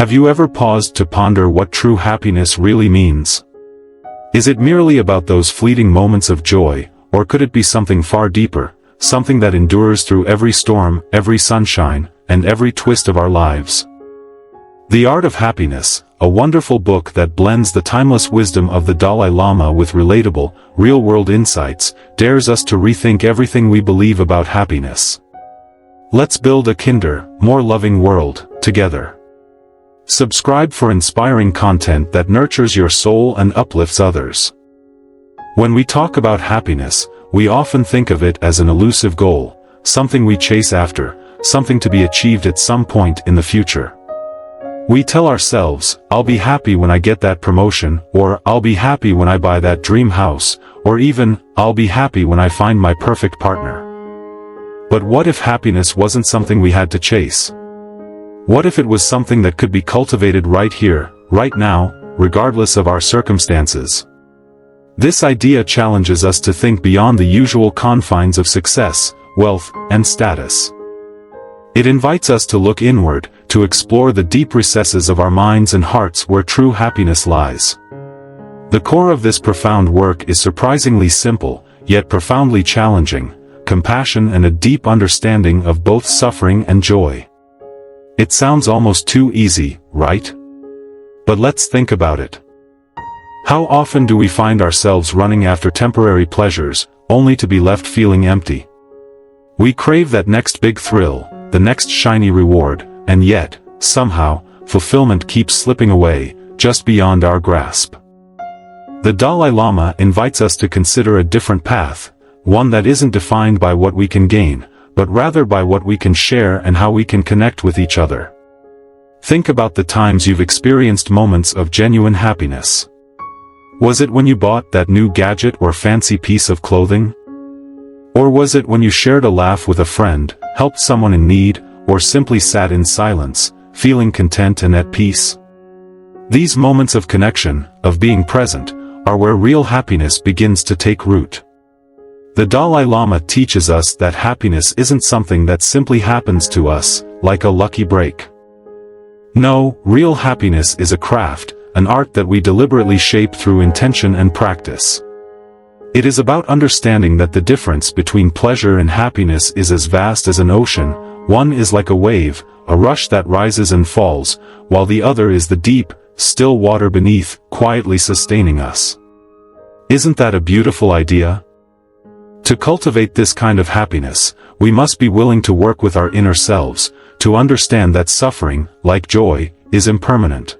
Have you ever paused to ponder what true happiness really means? Is it merely about those fleeting moments of joy, or could it be something far deeper, something that endures through every storm, every sunshine, and every twist of our lives? The Art of Happiness, a wonderful book that blends the timeless wisdom of the Dalai Lama with relatable, real-world insights, dares us to rethink everything we believe about happiness. Let's build a kinder, more loving world, together. Subscribe for inspiring content that nurtures your soul and uplifts others. When we talk about happiness, we often think of it as an elusive goal, something we chase after, something to be achieved at some point in the future. We tell ourselves, I'll be happy when I get that promotion, or I'll be happy when I buy that dream house, or even, I'll be happy when I find my perfect partner. But what if happiness wasn't something we had to chase? What if it was something that could be cultivated right here, right now, regardless of our circumstances? This idea challenges us to think beyond the usual confines of success, wealth, and status. It invites us to look inward, to explore the deep recesses of our minds and hearts where true happiness lies. The core of this profound work is surprisingly simple, yet profoundly challenging: compassion and a deep understanding of both suffering and joy. It sounds almost too easy, right? But let's think about it. How often do we find ourselves running after temporary pleasures, only to be left feeling empty? We crave that next big thrill, the next shiny reward, and yet, somehow, fulfillment keeps slipping away, just beyond our grasp. The Dalai Lama invites us to consider a different path, one that isn't defined by what we can gain, but rather by what we can share and how we can connect with each other. Think about the times you've experienced moments of genuine happiness. Was it when you bought that new gadget or fancy piece of clothing? Or was it when you shared a laugh with a friend, helped someone in need, or simply sat in silence, feeling content and at peace? These moments of connection, of being present, are where real happiness begins to take root. The Dalai Lama teaches us that happiness isn't something that simply happens to us, like a lucky break. No, real happiness is a craft, an art that we deliberately shape through intention and practice. It is about understanding that the difference between pleasure and happiness is as vast as an ocean. One is like a wave, a rush that rises and falls, while the other is the deep, still water beneath, quietly sustaining us. Isn't that a beautiful idea? To cultivate this kind of happiness, we must be willing to work with our inner selves, to understand that suffering, like joy, is impermanent.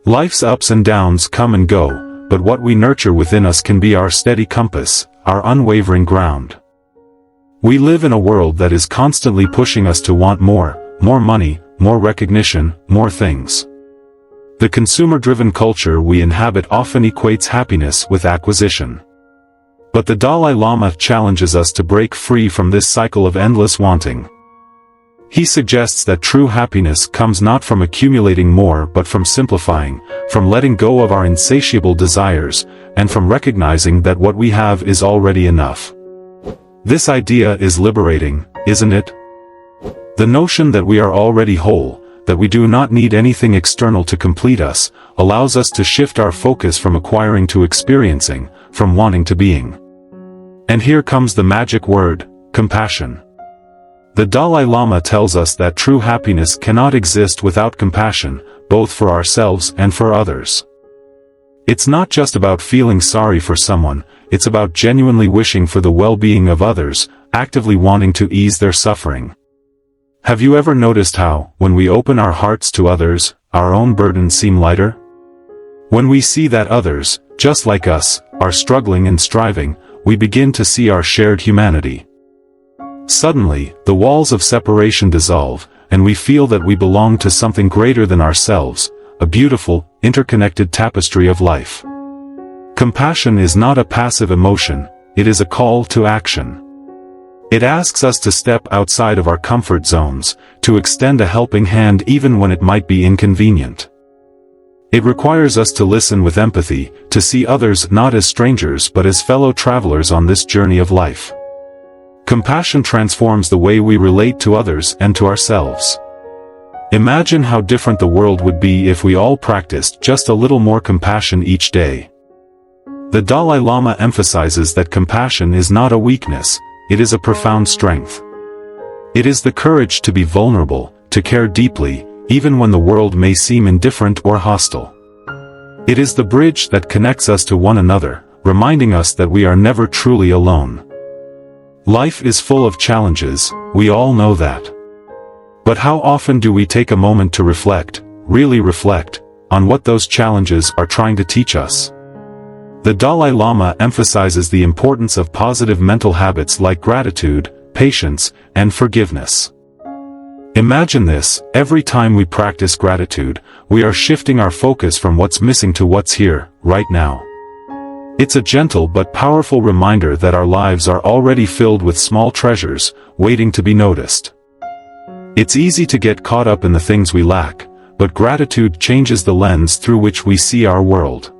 Life's ups and downs come and go, but what we nurture within us can be our steady compass, our unwavering ground. We live in a world that is constantly pushing us to want more money, more recognition, more things. The consumer-driven culture we inhabit often equates happiness with acquisition. But the Dalai Lama challenges us to break free from this cycle of endless wanting. He suggests that true happiness comes not from accumulating more but from simplifying, from letting go of our insatiable desires, and from recognizing that what we have is already enough. This idea is liberating, isn't it? The notion that we are already whole, that we do not need anything external to complete us, allows us to shift our focus from acquiring to experiencing, from wanting to being. And here comes the magic word: compassion. The Dalai Lama tells us that true happiness cannot exist without compassion, both for ourselves and for others. It's not just about feeling sorry for someone, it's about genuinely wishing for the well-being of others, actively wanting to ease their suffering. Have you ever noticed how, when we open our hearts to others, our own burdens seem lighter? When we see that others, just like us, are struggling and striving, we begin to see our shared humanity. Suddenly, the walls of separation dissolve, and we feel that we belong to something greater than ourselves, a beautiful, interconnected tapestry of life. Compassion is not a passive emotion, it is a call to action. It asks us to step outside of our comfort zones, to extend a helping hand even when it might be inconvenient. It requires us to listen with empathy, to see others not as strangers but as fellow travelers on this journey of life. Compassion transforms the way we relate to others and to ourselves. Imagine how different the world would be if we all practiced just a little more compassion each day. The Dalai Lama emphasizes that compassion is not a weakness, it is a profound strength. It is the courage to be vulnerable, to care deeply, even when the world may seem indifferent or hostile. It is the bridge that connects us to one another, reminding us that we are never truly alone. Life is full of challenges, we all know that. But how often do we take a moment to reflect, really reflect, on what those challenges are trying to teach us? The Dalai Lama emphasizes the importance of positive mental habits like gratitude, patience, and forgiveness. Imagine this, every time we practice gratitude, we are shifting our focus from what's missing to what's here, right now. It's a gentle but powerful reminder that our lives are already filled with small treasures, waiting to be noticed. It's easy to get caught up in the things we lack, but gratitude changes the lens through which we see our world.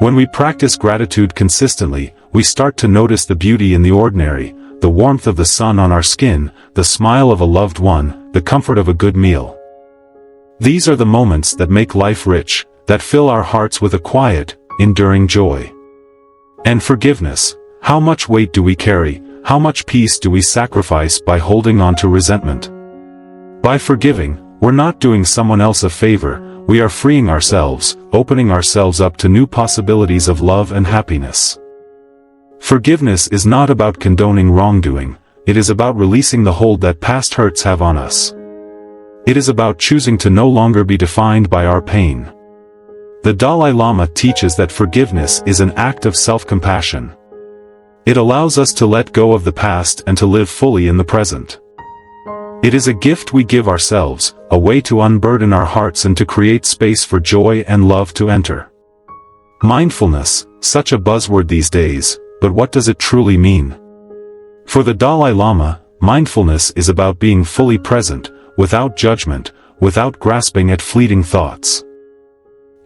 When we practice gratitude consistently, we start to notice the beauty in the ordinary, the warmth of the sun on our skin, the smile of a loved one, the comfort of a good meal. These are the moments that make life rich, that fill our hearts with a quiet, enduring joy. And forgiveness, how much weight do we carry, how much peace do we sacrifice by holding on to resentment? By forgiving, we're not doing someone else a favor, we are freeing ourselves, opening ourselves up to new possibilities of love and happiness. Forgiveness is not about condoning wrongdoing, it is about releasing the hold that past hurts have on us. It is about choosing to no longer be defined by our pain. The Dalai Lama teaches that forgiveness is an act of self-compassion. It allows us to let go of the past and to live fully in the present. It is a gift we give ourselves, a way to unburden our hearts and to create space for joy and love to enter. Mindfulness, such a buzzword these days, but what does it truly mean? For the Dalai Lama, mindfulness is about being fully present, without judgment, without grasping at fleeting thoughts.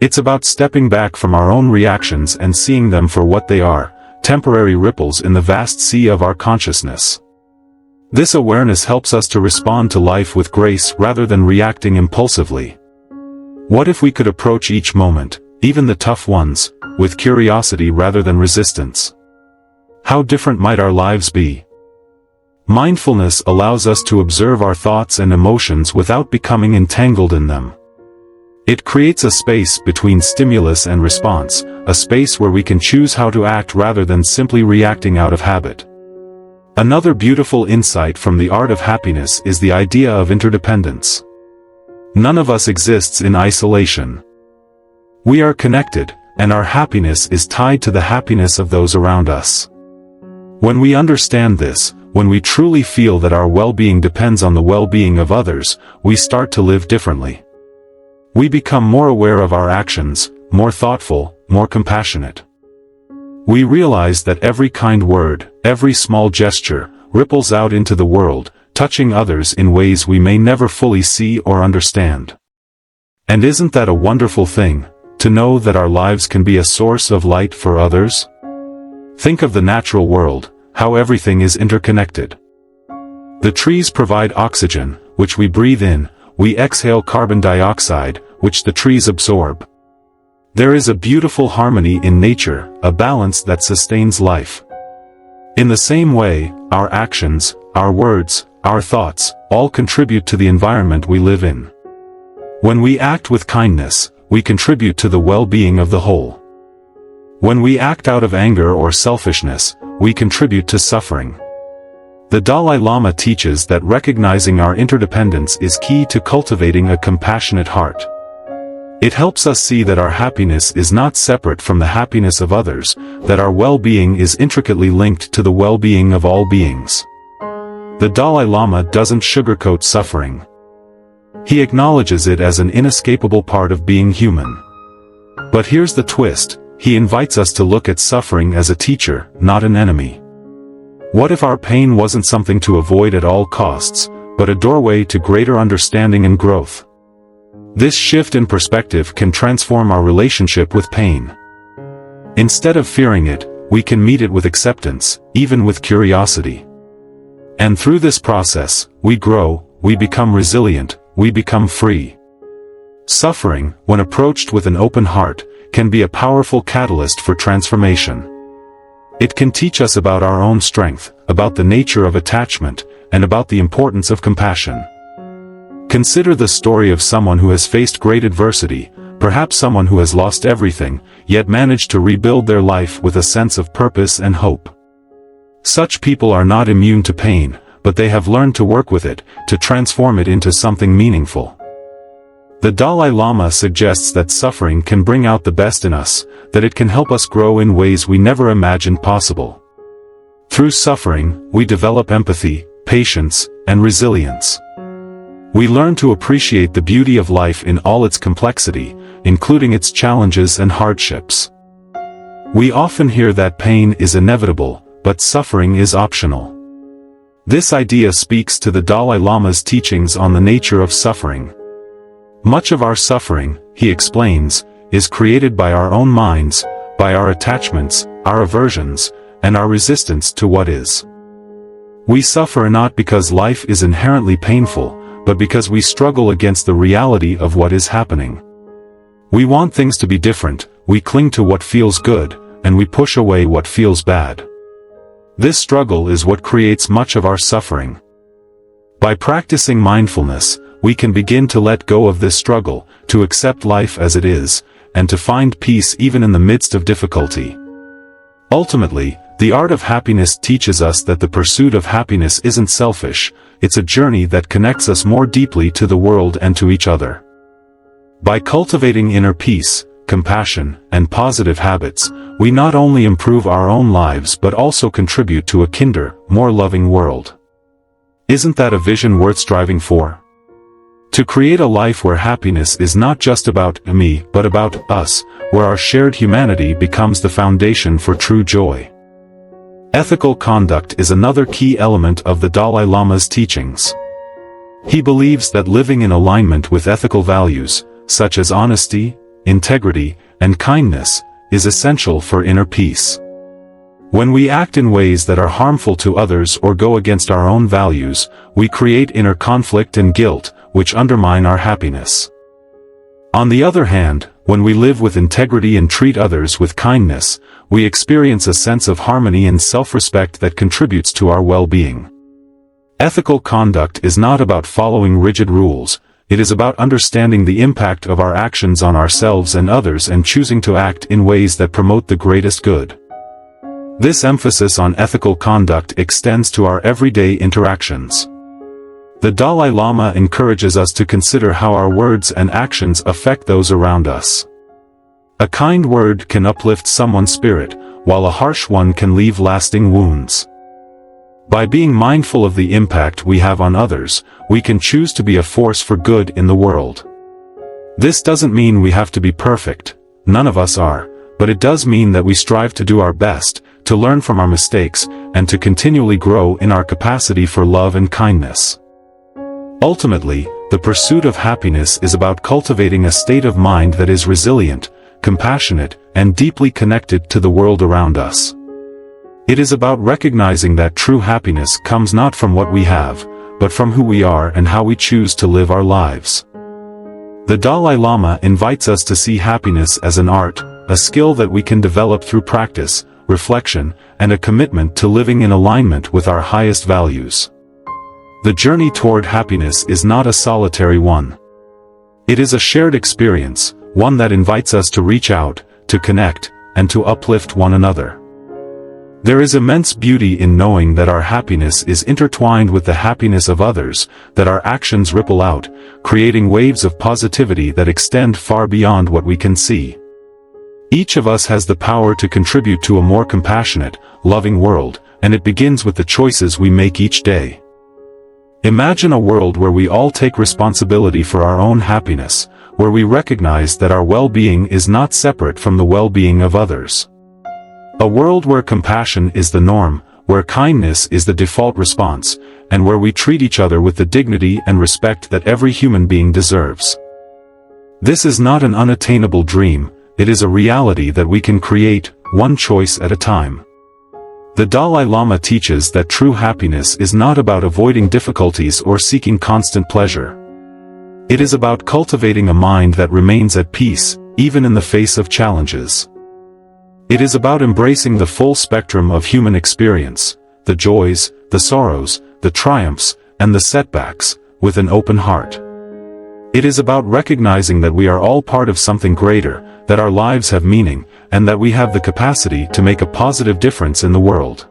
It's about stepping back from our own reactions and seeing them for what they are, temporary ripples in the vast sea of our consciousness. This awareness helps us to respond to life with grace rather than reacting impulsively. What if we could approach each moment, even the tough ones, with curiosity rather than resistance? How different might our lives be? Mindfulness allows us to observe our thoughts and emotions without becoming entangled in them. It creates a space between stimulus and response, a space where we can choose how to act rather than simply reacting out of habit. Another beautiful insight from the art of happiness is the idea of interdependence. None of us exists in isolation. We are connected, and our happiness is tied to the happiness of those around us. When we understand this, when we truly feel that our well-being depends on the well-being of others, we start to live differently. We become more aware of our actions, more thoughtful, more compassionate. We realize that every kind word, every small gesture, ripples out into the world, touching others in ways we may never fully see or understand. And isn't that a wonderful thing, to know that our lives can be a source of light for others? Think of the natural world, how everything is interconnected. The trees provide oxygen, which we breathe in, we exhale carbon dioxide, which the trees absorb. There is a beautiful harmony in nature, a balance that sustains life. In the same way, our actions, our words, our thoughts, all contribute to the environment we live in. When we act with kindness, we contribute to the well-being of the whole. When we act out of anger or selfishness, we contribute to suffering. The Dalai Lama teaches that recognizing our interdependence is key to cultivating a compassionate heart. It helps us see that our happiness is not separate from the happiness of others, that our well-being is intricately linked to the well-being of all beings. The Dalai Lama doesn't sugarcoat suffering. He acknowledges it as an inescapable part of being human. But here's the twist, he invites us to look at suffering as a teacher, not an enemy. What if our pain wasn't something to avoid at all costs, but a doorway to greater understanding and growth? This shift in perspective can transform our relationship with pain. Instead of fearing it, we can meet it with acceptance, even with curiosity. And through this process, we grow, we become resilient, we become free. Suffering, when approached with an open heart, can be a powerful catalyst for transformation. It can teach us about our own strength, about the nature of attachment, and about the importance of compassion. Consider the story of someone who has faced great adversity, perhaps someone who has lost everything, yet managed to rebuild their life with a sense of purpose and hope. Such people are not immune to pain, but they have learned to work with it, to transform it into something meaningful. The Dalai Lama suggests that suffering can bring out the best in us, that it can help us grow in ways we never imagined possible. Through suffering, we develop empathy, patience, and resilience. We learn to appreciate the beauty of life in all its complexity, including its challenges and hardships. We often hear that pain is inevitable, but suffering is optional. This idea speaks to the Dalai Lama's teachings on the nature of suffering. Much of our suffering, he explains, is created by our own minds, by our attachments, our aversions, and our resistance to what is. We suffer not because life is inherently painful, but because we struggle against the reality of what is happening. We want things to be different, we cling to what feels good, and we push away what feels bad. This struggle is what creates much of our suffering. By practicing mindfulness, we can begin to let go of this struggle, to accept life as it is, and to find peace even in the midst of difficulty. Ultimately, the art of happiness teaches us that the pursuit of happiness isn't selfish, it's a journey that connects us more deeply to the world and to each other. By cultivating inner peace, compassion, and positive habits, we not only improve our own lives but also contribute to a kinder, more loving world. Isn't that a vision worth striving for? To create a life where happiness is not just about me but about us, where our shared humanity becomes the foundation for true joy. Ethical conduct is another key element of the Dalai Lama's teachings. He believes that living in alignment with ethical values, such as honesty, integrity, and kindness, is essential for inner peace. When we act in ways that are harmful to others or go against our own values, we create inner conflict and guilt, which undermine our happiness. On the other hand, when we live with integrity and treat others with kindness, we experience a sense of harmony and self-respect that contributes to our well-being. Ethical conduct is not about following rigid rules, it is about understanding the impact of our actions on ourselves and others and choosing to act in ways that promote the greatest good. This emphasis on ethical conduct extends to our everyday interactions. The Dalai Lama encourages us to consider how our words and actions affect those around us. A kind word can uplift someone's spirit, while a harsh one can leave lasting wounds. By being mindful of the impact we have on others, we can choose to be a force for good in the world. This doesn't mean we have to be perfect, none of us are, but it does mean that we strive to do our best, to learn from our mistakes, and to continually grow in our capacity for love and kindness. Ultimately, the pursuit of happiness is about cultivating a state of mind that is resilient, compassionate, and deeply connected to the world around us. It is about recognizing that true happiness comes not from what we have, but from who we are and how we choose to live our lives. The Dalai Lama invites us to see happiness as an art, a skill that we can develop through practice, reflection, and a commitment to living in alignment with our highest values. The journey toward happiness is not a solitary one. It is a shared experience, one that invites us to reach out, to connect, and to uplift one another. There is immense beauty in knowing that our happiness is intertwined with the happiness of others, that our actions ripple out, creating waves of positivity that extend far beyond what we can see. Each of us has the power to contribute to a more compassionate, loving world, and it begins with the choices we make each day. Imagine a world where we all take responsibility for our own happiness, where we recognize that our well-being is not separate from the well-being of others. A world where compassion is the norm, where kindness is the default response, and where we treat each other with the dignity and respect that every human being deserves. This is not an unattainable dream, it is a reality that we can create, one choice at a time. The Dalai Lama teaches that true happiness is not about avoiding difficulties or seeking constant pleasure. It is about cultivating a mind that remains at peace, even in the face of challenges. It is about embracing the full spectrum of human experience, the joys, the sorrows, the triumphs, and the setbacks, with an open heart. It is about recognizing that we are all part of something greater, that our lives have meaning, and that we have the capacity to make a positive difference in the world.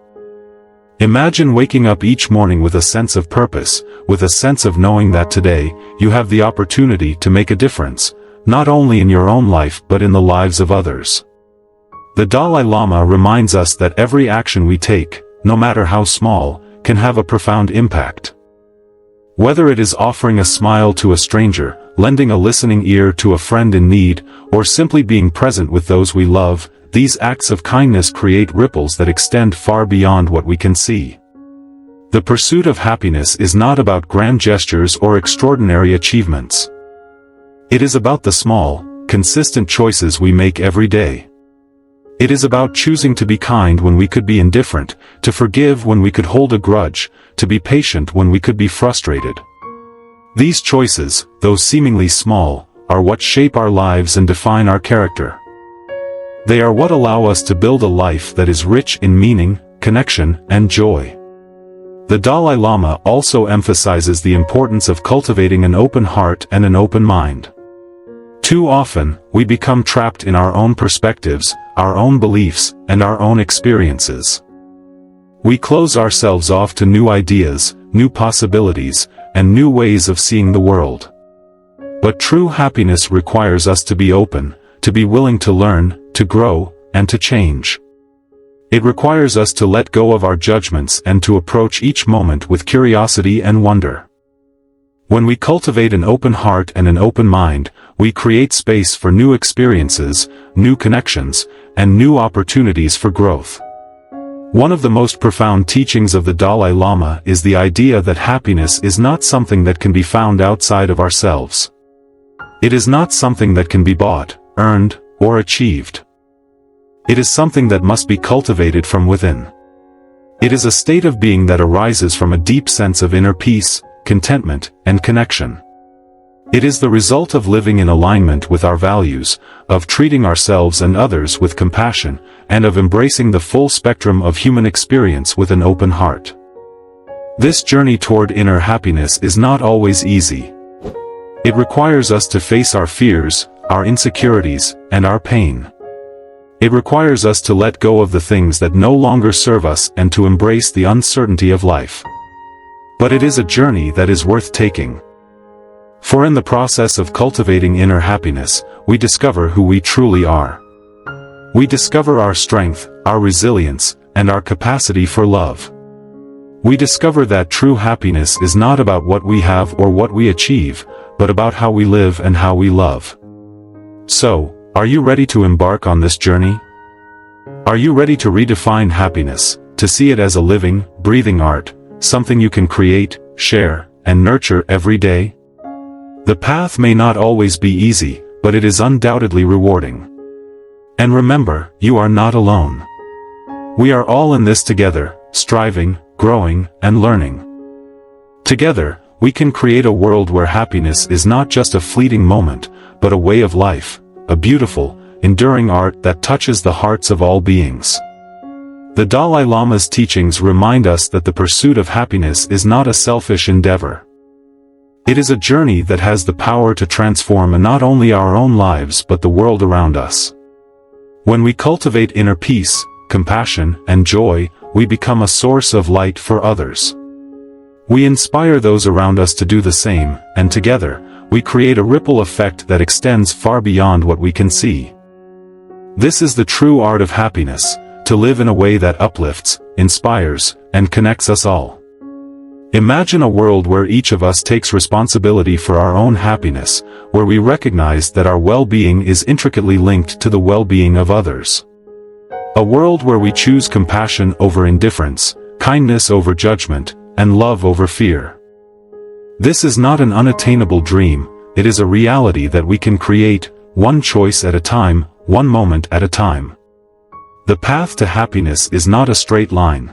Imagine waking up each morning with a sense of purpose, with a sense of knowing that today, you have the opportunity to make a difference, not only in your own life but in the lives of others. The Dalai Lama reminds us that every action we take, no matter how small, can have a profound impact. Whether it is offering a smile to a stranger, lending a listening ear to a friend in need, or simply being present with those we love, these acts of kindness create ripples that extend far beyond what we can see. The pursuit of happiness is not about grand gestures or extraordinary achievements. It is about the small, consistent choices we make every day. It is about choosing to be kind when we could be indifferent, to forgive when we could hold a grudge, to be patient when we could be frustrated. These choices, though seemingly small, are what shape our lives and define our character. They are what allow us to build a life that is rich in meaning, connection, and joy. The Dalai Lama also emphasizes the importance of cultivating an open heart and an open mind. Too often, we become trapped in our own perspectives, our own beliefs, and our own experiences. We close ourselves off to new ideas, new possibilities, and new ways of seeing the world. But true happiness requires us to be open, to be willing to learn, to grow, and to change. It requires us to let go of our judgments and to approach each moment with curiosity and wonder. When we cultivate an open heart and an open mind, we create space for new experiences, new connections, and new opportunities for growth. One of the most profound teachings of the Dalai Lama is the idea that happiness is not something that can be found outside of ourselves. It is not something that can be bought, earned, or achieved. It is something that must be cultivated from within. It is a state of being that arises from a deep sense of inner peace, contentment, and connection. It is the result of living in alignment with our values, of treating ourselves and others with compassion, and of embracing the full spectrum of human experience with an open heart. This journey toward inner happiness is not always easy. It requires us to face our fears, our insecurities, and our pain. It requires us to let go of the things that no longer serve us and to embrace the uncertainty of life. But it is a journey that is worth taking. For in the process of cultivating inner happiness, we discover who we truly are. We discover our strength, our resilience, and our capacity for love. We discover that true happiness is not about what we have or what we achieve, but about how we live and how we love. So, are you ready to embark on this journey? Are you ready to redefine happiness, to see it as a living, breathing art, something you can create, share, and nurture every day? The path may not always be easy, but it is undoubtedly rewarding. And remember, you are not alone. We are all in this together, striving, growing, and learning. Together, we can create a world where happiness is not just a fleeting moment, but a way of life, a beautiful, enduring art that touches the hearts of all beings. The Dalai Lama's teachings remind us that the pursuit of happiness is not a selfish endeavor. It is a journey that has the power to transform not only our own lives but the world around us. When we cultivate inner peace, compassion, and joy, we become a source of light for others. We inspire those around us to do the same, and together, we create a ripple effect that extends far beyond what we can see. This is the true art of happiness, to live in a way that uplifts, inspires, and connects us all. Imagine a world where each of us takes responsibility for our own happiness, where we recognize that our well-being is intricately linked to the well-being of others. A world where we choose compassion over indifference, kindness over judgment, and love over fear. This is not an unattainable dream, it is a reality that we can create, one choice at a time, one moment at a time. The path to happiness is not a straight line.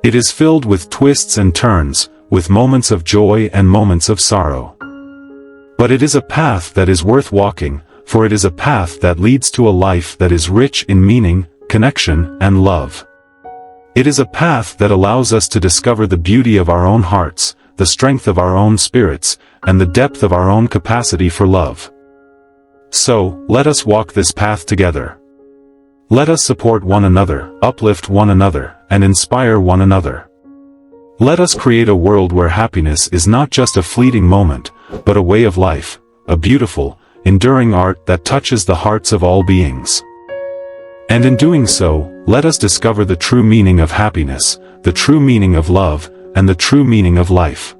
It is filled with twists and turns, with moments of joy and moments of sorrow. But it is a path that is worth walking, for it is a path that leads to a life that is rich in meaning, connection, and love. It is a path that allows us to discover the beauty of our own hearts, the strength of our own spirits, and the depth of our own capacity for love. So, let us walk this path together. Let us support one another, uplift one another, and inspire one another. Let us create a world where happiness is not just a fleeting moment, but a way of life, a beautiful, enduring art that touches the hearts of all beings. And in doing so, let us discover the true meaning of happiness, the true meaning of love, and the true meaning of life.